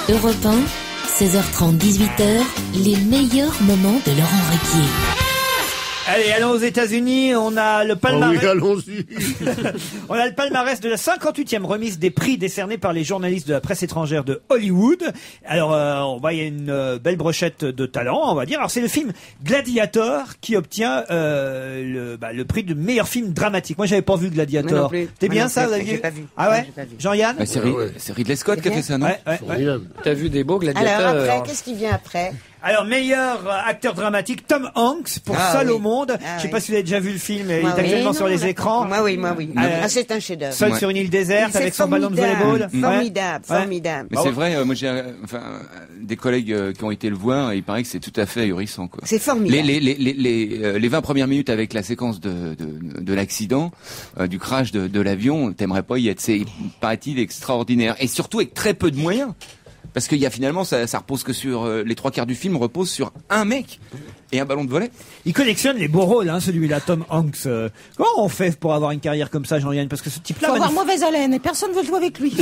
Europe 1, 16h30, 18h, les meilleurs moments de Laurent Ruquier. Allez, allons aux États-Unis. On a le palmarès. Oh oui, allons-y. On a le palmarès de la 58e remise des prix décernés par les journalistes de la presse étrangère de Hollywood. Alors, on voit, il y a une belle brochette de talent, on va dire. Alors, c'est le film Gladiator qui obtient le prix de meilleur film dramatique. Moi, j'avais pas vu Gladiator. C'était bien ça, vous avez vu? Ah ouais? Jean-Yann? Bah, c'est Ridley Scott qui a fait ça, non? Ouais. T'as vu des beaux gladiateurs? Alors après, qu'est-ce qui vient après? Alors, meilleur acteur dramatique, Tom Hanks, pour Seul au monde. Je sais pas si vous avez déjà vu le film, il est actuellement sur les écrans. Moi oui. C'est un chef-d'œuvre. Seul sur une île déserte, avec son ballon de volleyball. Formidable. Mais c'est vrai, moi j'ai des collègues qui ont été le voir et il paraît que c'est tout à fait ahurissant, quoi. C'est formidable. Les 20 premières minutes avec la séquence de l'accident, du crash de l'avion, t'aimerais pas y être. C'est, paraît-il, extraordinaire. Et surtout avec très peu de moyens. Parce qu'il y a finalement, ça repose que sur les 3/4 du film repose sur un mec et un ballon de volley. Il collectionne les beaux rôles, hein, celui-là, Tom Hanks. Comment on fait pour avoir une carrière comme ça, Jean-Yann? Parce que ce type-là, faut avoir mauvaise haleine et personne veut jouer avec lui.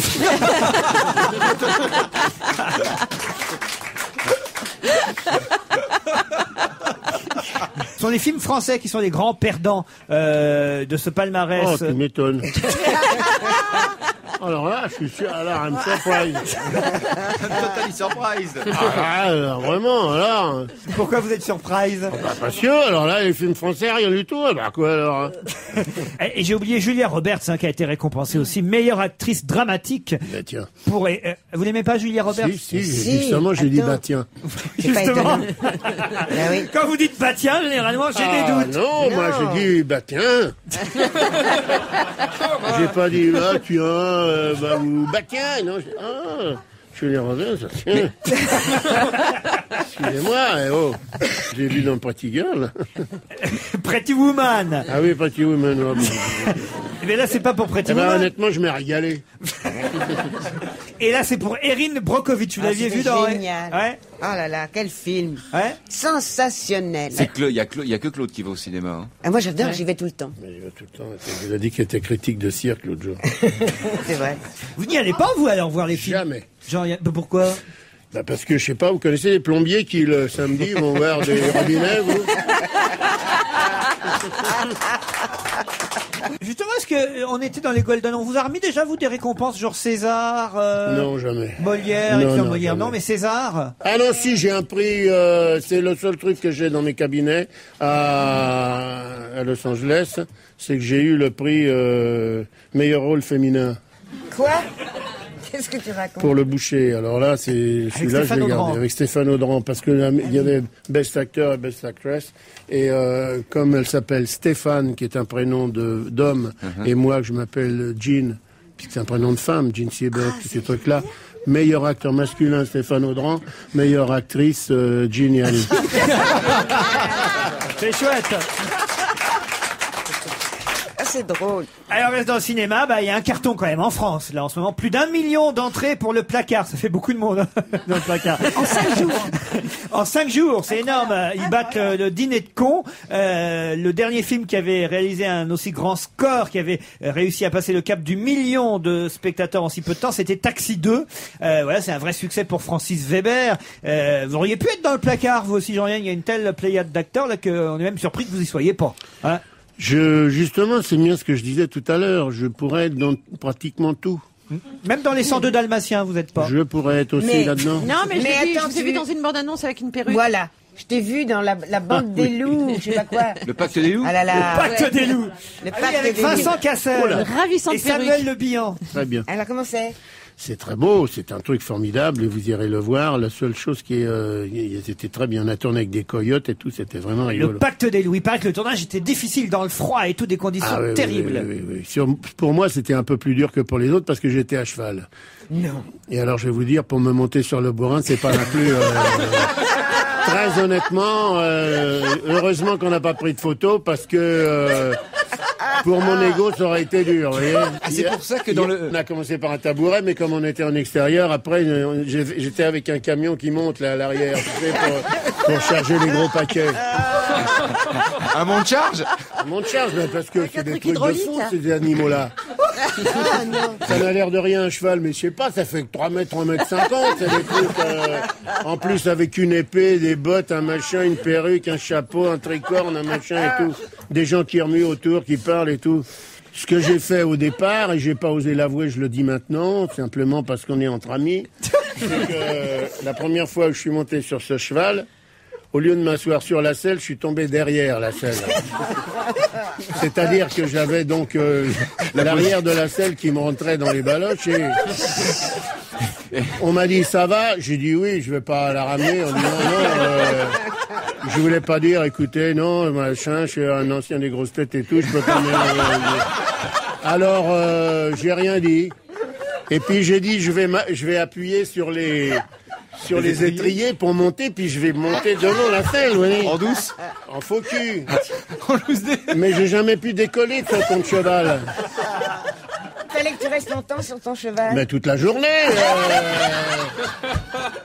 Ce sont les films français qui sont les grands perdants de ce palmarès. Oh, tu m'étonnes. Alors là, je suis sûr, alors, I'm surprised. Totally surprise. Alors, vraiment, alors. Pourquoi vous êtes surprise? Parce que, alors là, les films français, rien du tout. Bah, quoi, alors? Et j'ai oublié Julia Roberts, qui a été récompensée aussi, meilleure actrice dramatique. Bah, tiens. Vous n'aimez pas Julia Roberts? Si, justement, j'ai dit, bah, tiens. Justement. Oui. Quand vous dites bah, tiens, généralement, j'ai des doutes. Non, moi, j'ai dit, bah, tiens. J'ai pas dit, bah, tiens. Bah tiens, non, je les reviens, ça tient. Excusez-moi, j'ai vu dans Pretty Girl. Pretty Woman. Ah oui, Pretty Woman. Mais là, c'est pas pour Pretty Woman. Honnêtement, je m'ai régalé. Et là, c'est pour Erin Brockovich. Vous l'aviez vu dans... Génial. Ouais. Oh là là, quel film. Ouais. Sensationnel. Il y a que Claude qui va au cinéma. Hein. Ah, moi j'adore, j'y vais tout le temps. Mais il va tout le temps. Il a dit qu'il était critique de cirque l'autre jour. C'est vrai. Vous n'y allez pas, vous, alors voir les films? Jamais. Pourquoi? Bah parce que, je sais pas, vous connaissez les plombiers qui, le samedi, vont voir des robinets, vous? Justement, est-ce qu'on était dans les Golden, on vous a remis déjà, vous, des récompenses, genre César, Non, jamais. Molière, Molière, jamais. non, mais César? Ah non, si, j'ai un prix, c'est le seul truc que j'ai dans mes cabinets à Los Angeles, c'est que j'ai eu le prix meilleur rôle féminin. Quoi? Qu'est-ce que tu racontes? Pour Le Boucher. Alors là, celui-là, je l'ai gardé avec Stéphane Audran, parce que il y avait Best Actor et Best Actress, et comme elle s'appelle Stéphane, qui est un prénom d'homme, et moi, que je m'appelle Jean, puisque c'est un prénom de femme, Jean Seberg, tous ces trucs-là. Meilleur acteur masculin, Stéphane Audran. Meilleure actrice, Jean Yanni. C'est chouette. C'est drôle. Alors, reste dans le cinéma, il y a un carton quand même en France. Là, en ce moment, plus d'1 million d'entrées pour Le Placard. Ça fait beaucoup de monde, hein, dans Le Placard. En 5 jours. En 5 jours, c'est énorme. Ils battent le Dîner de cons. Le dernier film qui avait réalisé un aussi grand score, qui avait réussi à passer le cap du million de spectateurs en si peu de temps, c'était Taxi 2. Voilà, c'est un vrai succès pour Francis Weber. Vous auriez pu être dans Le Placard, vous aussi, Jean-Yann. Il y a une telle pléiade d'acteurs là qu'on est même surpris que vous y soyez pas. Hein? Justement, c'est bien ce que je disais tout à l'heure. Je pourrais être dans pratiquement tout. Même dans les 102 Dalmatiens, vous n'êtes pas. Je pourrais être aussi là-dedans. Non, mais je attends, vous ai vu dans une bande-annonce avec une perruque. Voilà. Je t'ai vu dans la bande des loups, je sais pas quoi. Le Pacte des loups. Ah là là. Le Pacte des loups. Le Ah oui, Pacte avec des Vincent loups. Cassel. Ravissante Et Samuel perruque. Le Bihan. Très bien. Alors comment c'est? C'est très beau, c'est un truc formidable et vous irez le voir. La seule chose qui est, ils étaient très bien à tourner avec des coyotes et tout, c'était vraiment rigolo. Le Pacte des loups. Il paraît que le tournage était difficile dans le froid et tout, des conditions Oui, terribles. oui. Pour moi, c'était un peu plus dur que pour les autres parce que j'étais à cheval. Non. Et alors, je vais vous dire, pour me monter sur le bourrin, c'est pas non plus... très honnêtement, heureusement qu'on n'a pas pris de photos parce que... pour mon ego, ça aurait été dur, vous voyez. C'est pour ça que on a commencé par un tabouret, mais comme on était en extérieur, après, j'étais avec un camion qui monte là à l'arrière, tu sais, pour charger les gros paquets. Un monte charge. Un monte charge, mais parce que c'est des trucs de hydraulique, fou, là. ces animaux-là. Ça n'a l'air de rien un cheval, mais je sais pas, ça fait que 3 mètres, 50. C'est des trucs, en plus avec une épée, des bottes, un machin, une perruque, un chapeau, un tricorne, un machin et tout. Des gens qui remuent autour, qui parlent et tout. Ce que j'ai fait au départ, et j'ai pas osé l'avouer, je le dis maintenant, simplement parce qu'on est entre amis, c'est que la première fois où je suis monté sur ce cheval, au lieu de m'asseoir sur la selle, je suis tombé derrière la selle. C'est-à-dire que j'avais donc l'arrière de la selle qui me rentrait dans les baloches et on m'a dit ça va, j'ai dit oui, je vais pas la ramener en disant non, je voulais pas dire écoutez non machin, je suis un ancien des grosses têtes et tout, je peux pas alors j'ai rien dit et puis j'ai dit je vais appuyer sur les étriers pour monter, puis je vais monter devant la selle, oui. En douce? En faux cul. En loose dé. Mais j'ai jamais pu décoller de ton cheval. Fallait que tu restes longtemps sur ton cheval. Mais toute la journée.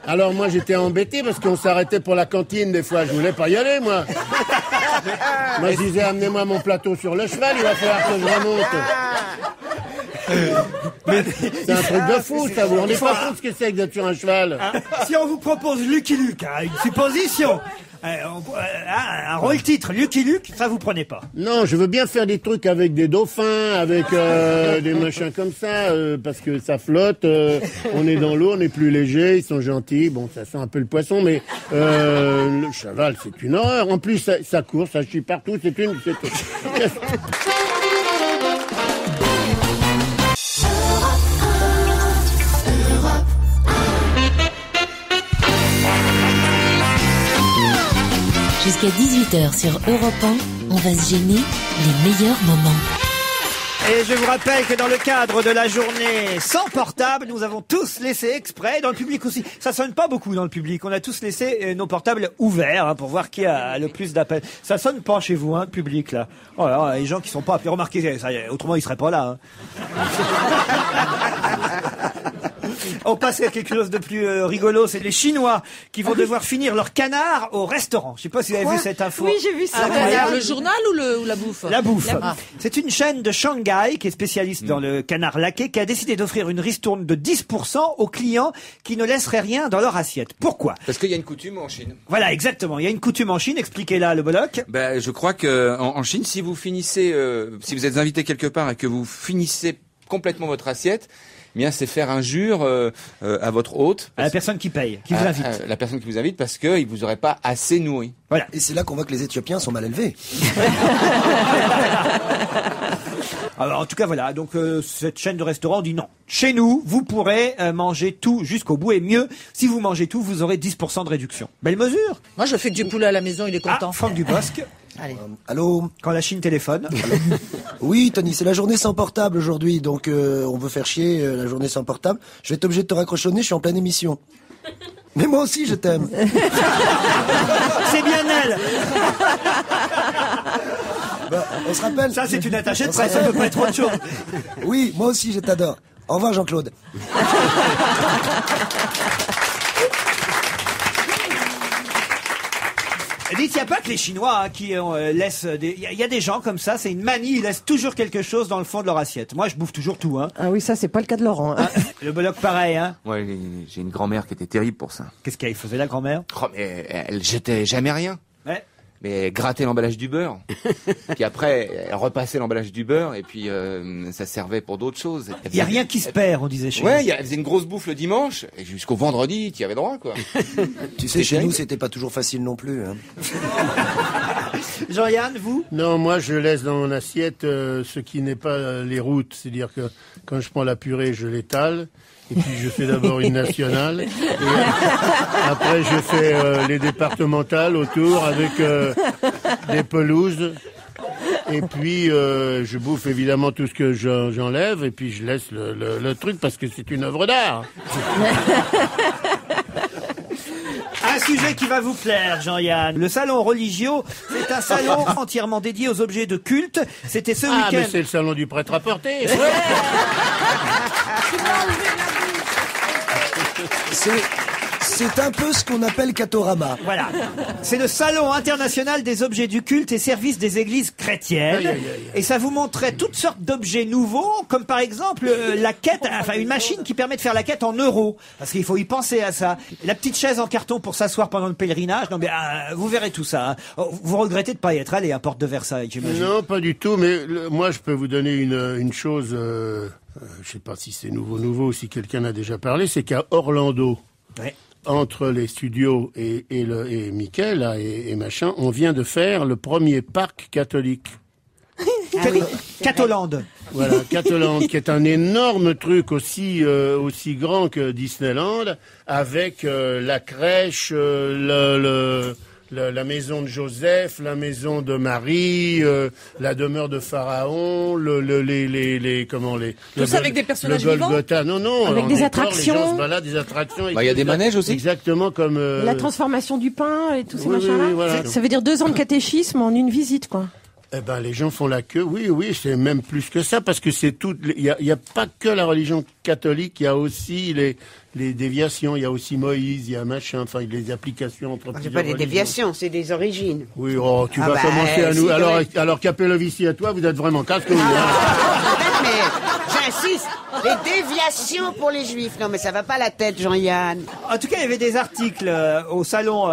Alors moi j'étais embêté parce qu'on s'arrêtait pour la cantine des fois. Je voulais pas y aller moi. Moi je disais amenez-moi mon plateau sur le cheval, il va falloir que je remonte. Mais c'est un truc de fou, ça. Vous vous rendez pas compte ce que c'est que d'être sur un cheval? Si on vous propose Lucky Luke, une supposition, un rôle-titre, Lucky Luke, ça vous prenez pas? Non, je veux bien faire des trucs avec des dauphins, avec des machins comme ça, parce que ça flotte, on est dans l'eau, on est plus léger, ils sont gentils, bon, ça sent un peu le poisson, mais le cheval, c'est une horreur. En plus, ça court, ça chie partout, c'est une... Jusqu'à 18h sur Europe 1, on va se gêner les meilleurs moments. Et je vous rappelle que dans le cadre de la journée sans portable, nous avons tous laissé exprès, dans le public aussi, ça sonne pas beaucoup dans le public, on a tous laissé nos portables ouverts pour voir qui a le plus d'appels. Ça sonne pas chez vous, le public là. Oh là, les gens qui sont pas appelés, remarquez, ça, autrement ils seraient pas là. On passe à quelque chose de plus rigolo, c'est les Chinois qui vont devoir finir leur canard au restaurant. Je sais pas si vous avez vu cette info. Oui, j'ai vu ça. Le journal ou la bouffe? La bouffe. C'est une chaîne de Shanghai qui est spécialiste dans le canard laqué qui a décidé d'offrir une ristourne de 10% aux clients qui ne laisseraient rien dans leur assiette. Pourquoi? Parce qu'il y a une coutume en Chine. Voilà, exactement. Il y a une coutume en Chine. Expliquez-la, le Bolloc. Ben, je crois que en Chine, si vous finissez, si vous êtes invité quelque part et que vous finissez complètement votre assiette, eh bien, c'est faire injure à votre hôte. À la personne qui paye, qui vous invite. La personne qui vous invite parce qu'il vous aurait pas assez nourri. Voilà. Et c'est là qu'on voit que les Éthiopiens sont mal élevés. Alors, en tout cas, voilà. Donc, cette chaîne de restaurants dit non. Chez nous, vous pourrez manger tout jusqu'au bout. Et mieux, si vous mangez tout, vous aurez 10% de réduction. Belle mesure. Moi, je fais du poulet à la maison, il est content. Franck Dubosc. Allez. Allô? Quand la Chine téléphone. Oui, Tony, c'est la journée sans portable aujourd'hui, donc on veut faire chier la journée sans portable. Je vais être obligé de te raccrocher au nez, je suis en pleine émission. Mais moi aussi, je t'aime. C'est bien elle. Bah, on se rappelle. Ça, c'est une attachée de presse, ça peut pas être autre chose. Oui, moi aussi, je t'adore. Au revoir, Jean-Claude. Dites, il n'y a pas que les Chinois qui laissent des... Il y a des gens comme ça, c'est une manie, ils laissent toujours quelque chose dans le fond de leur assiette. Moi, je bouffe toujours tout. Ah oui, ça, c'est pas le cas de Laurent. Le Bolloc, pareil. Ouais, j'ai une grand-mère qui était terrible pour ça. Qu'est-ce qu'elle faisait, la grand-mère? Oh, mais elle jetait jamais rien. Ouais. Mais elle grattait l'emballage du beurre. Puis après, elle repassait l'emballage du beurre et puis ça servait pour d'autres choses. Il n'y a rien qui se perd, on disait chez nous. Ouais, elle faisait une grosse bouffe le dimanche et jusqu'au vendredi, tu y avais droit, quoi. Tu sais, chez nous, c'était pas toujours facile non plus. Hein. Jean-Yann, vous? Non, moi je laisse dans mon assiette ce qui n'est pas les routes. C'est-à-dire que quand je prends la purée, je l'étale. Et puis je fais d'abord une nationale. Et après je fais les départementales autour avec des pelouses. Et puis je bouffe évidemment tout ce que j'enlève. Et puis je laisse le truc parce que c'est une œuvre d'art. Un sujet qui va vous plaire, Jean-Yann. Le salon Religio, c'est un salon entièrement dédié aux objets de culte. C'était ce week-end. Ah, mais c'est le salon du prêtre-à-porter. C'est un peu ce qu'on appelle Catorama. Voilà. C'est le Salon international des objets du culte et services des églises chrétiennes. Et ça vous montrait toutes sortes d'objets nouveaux, comme par exemple la quête, enfin une machine qui permet de faire la quête en euros. Parce qu'il faut y penser à ça. La petite chaise en carton pour s'asseoir pendant le pèlerinage. Non mais vous verrez tout ça. Hein. Vous regrettez de pas y être allé à Porte de Versailles, j'imagine. Non, pas du tout. Mais moi, je peux vous donner une chose. Je sais pas si c'est nouveau, si quelqu'un a déjà parlé. C'est qu'à Orlando. Ouais. Entre les studios et Mickey, là, et machin, on vient de faire le premier parc catholique. Catoland. Voilà, Catoland, qui est un énorme truc aussi grand que Disneyland, avec la crèche, la maison de Joseph, la maison de Marie, la demeure de Pharaon, tout ça avec des personnages vivants. Non, avec des attractions. Les gens se baladent, des attractions. Il y a des manèges aussi. Exactement comme la transformation du pain et tous ces machins-là. Oui, voilà. Ça veut dire 2 ans de catéchisme en une visite, quoi. Eh ben, les gens font la queue. Oui, c'est même plus que ça, parce que c'est tout. Il y a pas que la religion catholique. Il y a aussi les déviations. Il y a aussi Moïse. Il y a machin. Enfin, les applications entre. C'est pas des déviations, c'est des origines. Oui, tu vas commencer à nous. Alors Capellovici à toi, vous êtes vraiment casse que vous. Mais j'insiste, les déviations pour les juifs. Non, mais ça va pas la tête, Jean-Yann. En tout cas, il y avait des articles au salon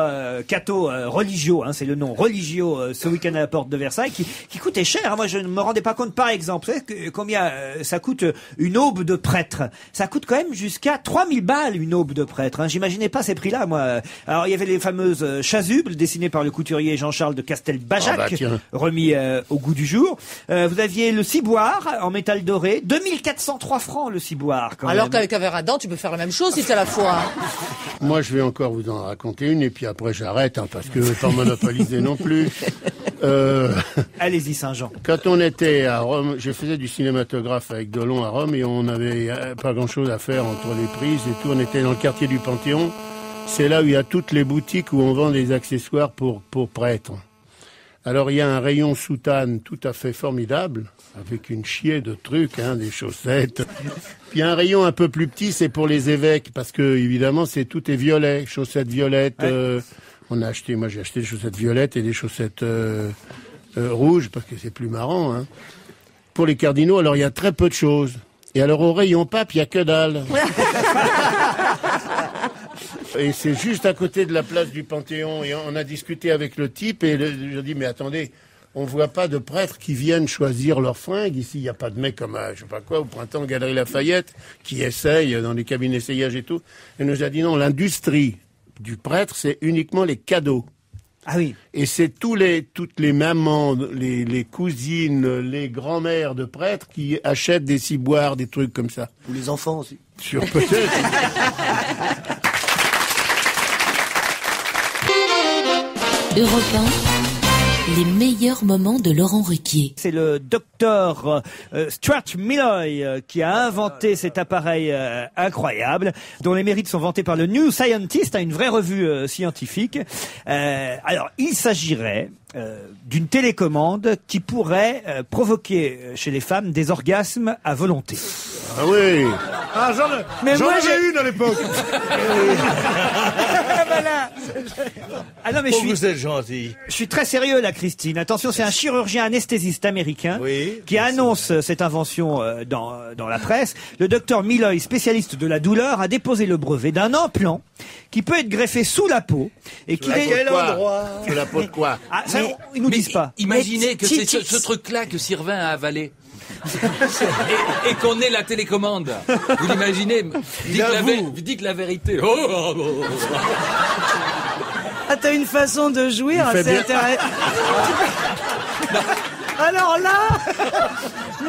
Cato Religio, hein, c'est le nom Religio, ce week-end à la Porte de Versailles, qui coûtait cher. Hein. Moi, je ne me rendais pas compte, par exemple, vous savez combien ça coûte une aube de prêtre. Ça coûte quand même jusqu'à 3000 balles une aube de prêtre. Hein. J'imaginais pas ces prix-là, moi. Alors, il y avait les fameuses chasubles dessinées par le couturier Jean-Charles de Castelbajac, remis au goût du jour. Vous aviez le ciboire en métal doré, 2403 francs le ciboire. Alors qu'avec un verre à dents, tu peux faire la même chose si t'as la foi. Moi, je vais encore vous en raconter une, et puis après j'arrête, hein, parce que pas monopoliser non plus. Allez-y, Saint-Jean. Quand on était à Rome, je faisais du cinématographe avec Delon à Rome, et on n'avait pas grand-chose à faire entre les prises et tout. On était dans le quartier du Panthéon. C'est là où il y a toutes les boutiques où on vend des accessoires pour prêtres. Alors il y a un rayon soutane tout à fait formidable, avec une chier de trucs, hein, des chaussettes. Puis un rayon un peu plus petit, c'est pour les évêques, parce que évidemment tout est violet, chaussettes violettes. Ouais. Moi j'ai acheté des chaussettes violettes et des chaussettes rouges, parce que c'est plus marrant. Hein. Pour les cardinaux, alors il y a très peu de choses. Et alors au rayon pape, il y a que dalle. Et c'est juste à côté de la place du Panthéon. Et on a discuté avec le type et je dis, mais attendez, on voit pas de prêtres qui viennent choisir leurs fringues. Ici, il n'y a pas de mec comme, je sais pas quoi, au printemps, Galerie Lafayette, qui essaye dans les cabines d'essayage et tout. Et nous a dit, non, l'industrie du prêtre, c'est uniquement les cadeaux. Ah oui. Et c'est toutes les mamans, les cousines, les grands-mères de prêtres qui achètent des ciboires, des trucs comme ça. Ou les enfants aussi. Sur peut-être. Europe 1, les meilleurs moments de Laurent Ruquier. C'est le docteur Stuart Milloy qui a inventé cet appareil incroyable, dont les mérites sont vantés par le New Scientist, une vraie revue scientifique. Alors, il s'agirait d'une télécommande qui pourrait provoquer chez les femmes des orgasmes à volonté. Ah oui. Ah, j'en avais une à l'époque. Voilà. Ah non, mais vous êtes gentil. Je suis très sérieux là, Christine. Attention, c'est un chirurgien anesthésiste américain qui annonce cette invention dans la presse. Le docteur Milloy, spécialiste de la douleur, a déposé le brevet d'un implant qui peut être greffé sous la peau et qui est sous la peau de quoi? Ah, ça, ils nous disent pas. Imaginez que c'est ce truc-là que Sylvain a avalé. et qu'on ait la télécommande. Vous l'imaginez? Dites la vérité. Ah, t'as une façon de jouir assez intéressante. Alors là,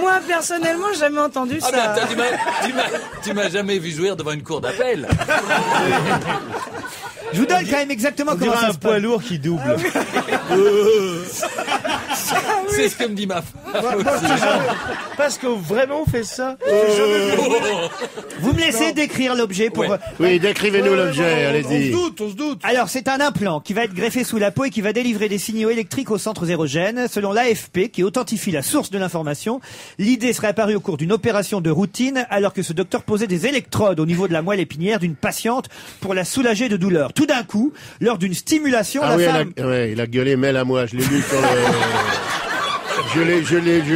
moi personnellement, j'ai jamais entendu ça. Ah ben, tu m'as jamais vu jouir devant une cour d'appel. Je vous donne quand même exactement comment ça se passe. Un poids lourd qui double. C'est ce que me dit ma femme. Parce que vraiment on fait ça. Vous me laissez décrire l'objet pour... Oui, décrivez-nous l'objet, allez-y. On se doute. Alors, c'est un implant qui va être greffé sous la peau et qui va délivrer des signaux électriques aux centres érogènes. Selon l'AFP, qui authentifie la source de l'information, l'idée serait apparue au cours d'une opération de routine, alors que ce docteur posait des électrodes au niveau de la moelle épinière d'une patiente pour la soulager de douleur. Tout d'un coup, lors d'une stimulation, la femme... il a gueulé mêle à moi, je l'ai lu sur le... Je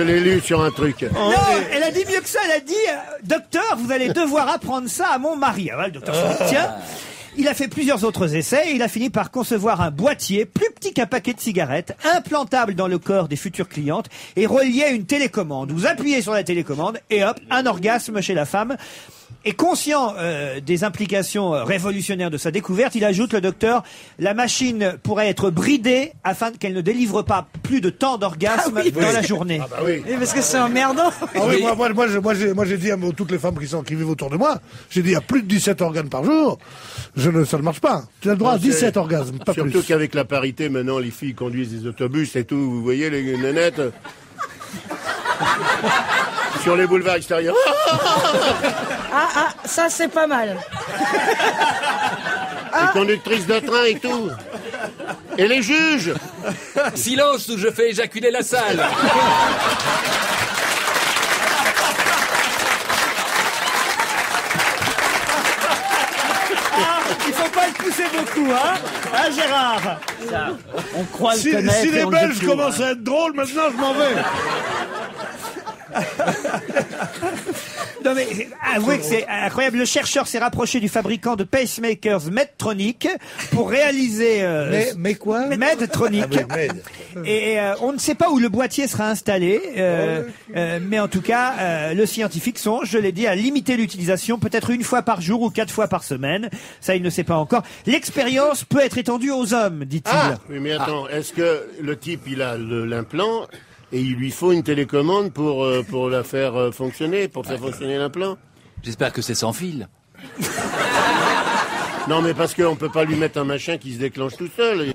l'ai lu sur un truc. Non, elle a dit mieux que ça, elle a dit docteur, vous allez devoir apprendre ça à mon mari. Alors, le docteur se dit, tiens. Il a fait plusieurs autres essais et il a fini par concevoir un boîtier plus petit qu'un paquet de cigarettes, implantable dans le corps des futures clientes et relié à une télécommande. Vous appuyez sur la télécommande et hop, un orgasme chez la femme. Et conscient des implications révolutionnaires de sa découverte, il ajoute, le docteur, la machine pourrait être bridée afin qu'elle ne délivre pas plus de temps d'orgasme dans la journée. Ah bah oui. Et parce que c'est emmerdant. Ah oui, moi j'ai dit à toutes les femmes qui vivent autour de moi, j'ai dit il y a plus de 17 organes par jour, ça ne marche pas. Tu as le droit à 17 orgasmes, pas plus. Surtout qu'avec la parité, maintenant, les filles conduisent des autobus et tout, vous voyez les nénettes sur les boulevards extérieurs. Ça c'est pas mal. Les conductrices de train et tout. Et les juges. Silence ou je fais éjaculer la salle. Il faut pas le pousser beaucoup, hein, Gérard? On croit Si le connaître. les et on le Belges découvre. commencent à être drôles, maintenant je m'en vais. Non mais avouez que c'est incroyable. Le chercheur s'est rapproché du fabricant de pacemakers Medtronic pour réaliser Mais quoi? Medtronic. Et on ne sait pas où le boîtier sera installé, mais en tout cas, le scientifique songe, je l'ai dit, à limiter l'utilisation, peut-être une fois par jour ou 4 fois par semaine. Ça, il ne sait pas encore. L'expérience peut être étendue aux hommes, dit-il. Oui, mais attends, est-ce que le type, il a l'implant et il lui faut une télécommande pour la faire fonctionner, pour faire fonctionner l'implant? J'espère que c'est sans fil. Non, mais parce qu'on peut pas lui mettre un machin qui se déclenche tout seul.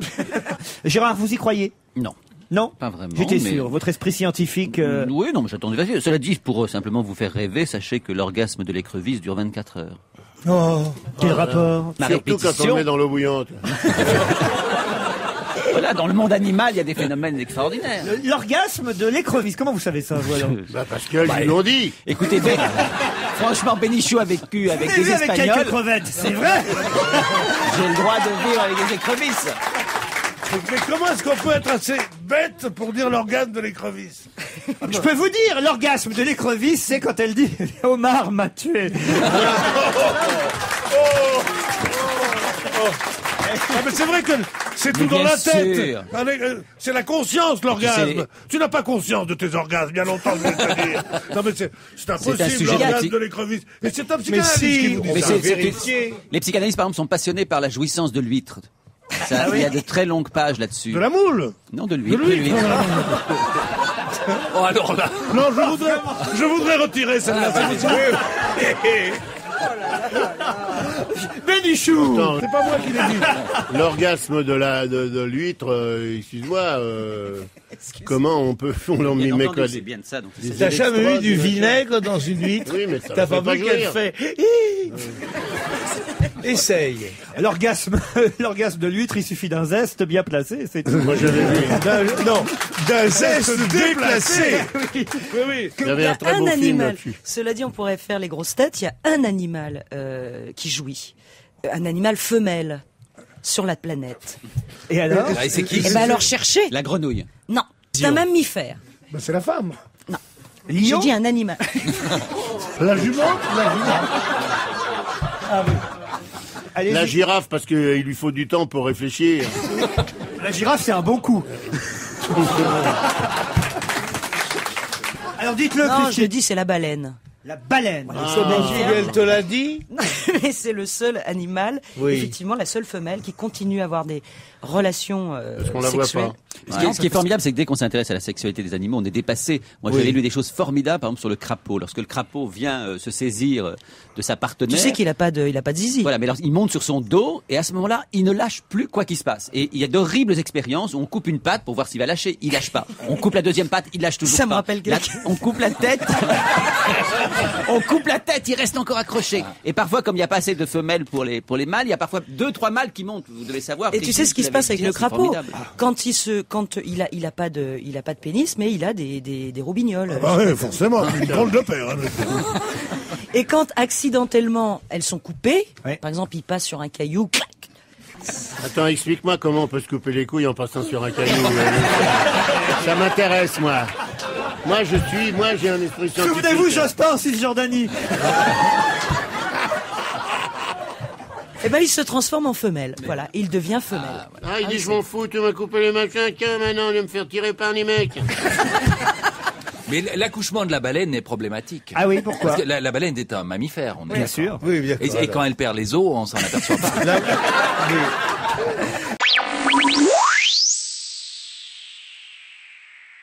Gérard, vous y croyez? Non. Non, pas vraiment. J'étais mais... sûr. Votre esprit scientifique. Oui, non, mais j'attendais. Cela dit, pour simplement vous faire rêver, sachez que l'orgasme de l'écrevisse dure 24 heures. Oh, quel rapport? Surtout quand on le met dans l'eau bouillante. Voilà, dans le monde animal, il y a des phénomènes extraordinaires. L'orgasme de l'écrevisse, comment vous savez ça, vous, alors? Parce qu'ils l'ont dit. Écoutez, franchement, Bénichou a vécu avec des Espagnols. Avec quelques crevettes, c'est vrai. J'ai le droit de vivre avec des écrevisses. Mais comment est-ce qu'on peut être assez bête pour dire l'organe de l'écrevisse? Je peux vous dire, l'orgasme de l'écrevisse, c'est quand elle dit « Omar m'a tué ». Ah mais c'est vrai que c'est tout dans la tête. C'est la conscience, l'orgasme. Tu n'as pas conscience de tes orgasmes, il y a longtemps que je vais te dire. Non mais c'est impossible, l'orgasme de l'écrevisse. Et c'est un psychanalyste qui vous dit ça. Les psychanalystes, par exemple, sont passionnés par la jouissance de l'huître. Ça, il y a de très longues pages là-dessus. De la moule? Non, de l'huître. De l'huître. Oh, alors là. Non, je voudrais retirer celle-là. Bénichou! C'est pas moi qui l'ai dit. L'orgasme de l'huître, excuse-moi, comment on l'en méconnaît? C'est bien de ça. T'as jamais eu du vinaigre dans une huître? Oui, mais ça t'as fait pas vu qu'elle fait. Essaye. L'orgasme de l'huître, il suffit d'un zeste bien placé, c'est tout. Moi, je l'ai vu. D'un zeste déplacé. Oui. Il y avait un très beau film là-dessus. Cela dit, on pourrait faire les grosses têtes. Il y a un animal qui jouit. Un animal femelle sur la planète. Et alors? C'est qui? Eh ben alors cherchez. La grenouille. Non, c'est un mammifère. Ben, c'est la femme. Non. J'ai dit un animal. La jument? Ah, oui. La girafe, parce qu'il lui faut du temps pour réfléchir. La girafe, c'est un bon coup. Alors dites-le, Non, Christine. je dis c'est la baleine. La baleine. Elle te l'a dit? Mais c'est le seul animal, effectivement, la seule femelle qui continue à avoir des relations Parce qu'on la voit sexuelles. pas. Ce qui est formidable, c'est que dès qu'on s'intéresse à la sexualité des animaux, on est dépassé. Moi, j'avais lu des choses formidables, par exemple, sur le crapaud. Lorsque le crapaud vient se saisir de sa partenaire. Tu sais qu'il a pas de zizi. Voilà, mais alors, il monte sur son dos, et à ce moment-là, il ne lâche plus quoi qu'il se passe. Et il y a d'horribles expériences où on coupe une patte pour voir s'il va lâcher. Il lâche pas. On coupe la deuxième patte, il lâche toujours pas. Ça me rappelle quelqu'un. On coupe la tête. On coupe la tête, il reste encore accroché. Et parfois, comme il n'y a pas assez de femelles pour les mâles, il y a parfois 2-3 mâles qui montent. Vous devez savoir. Et tu sais ce qui se passe avec le crapaud? Quand il a pas de pénis, mais il a des roubignoles. Ah ouais, forcément, une drôle de père. Et quand accidentellement elles sont coupées, par exemple, il passe sur un caillou, clac. Attends, explique-moi comment on peut se couper les couilles en passant sur un caillou. Ça m'intéresse, moi. Moi, j'ai un esprit scientifique. Souvenez-vous, Jospin, Cisjordanie. Eh ben, il se transforme en femelle. Voilà, il devient femelle. Il dit, je m'en fous, tu m'as coupé les machins, tiens, maintenant, on va me faire tirer par les mecs. Mais l'accouchement de la baleine est problématique. Ah oui, pourquoi? Parce que la baleine est un mammifère. On est Bien sûr. Oui, bien et quand elle perd les os, on s'en aperçoit pas.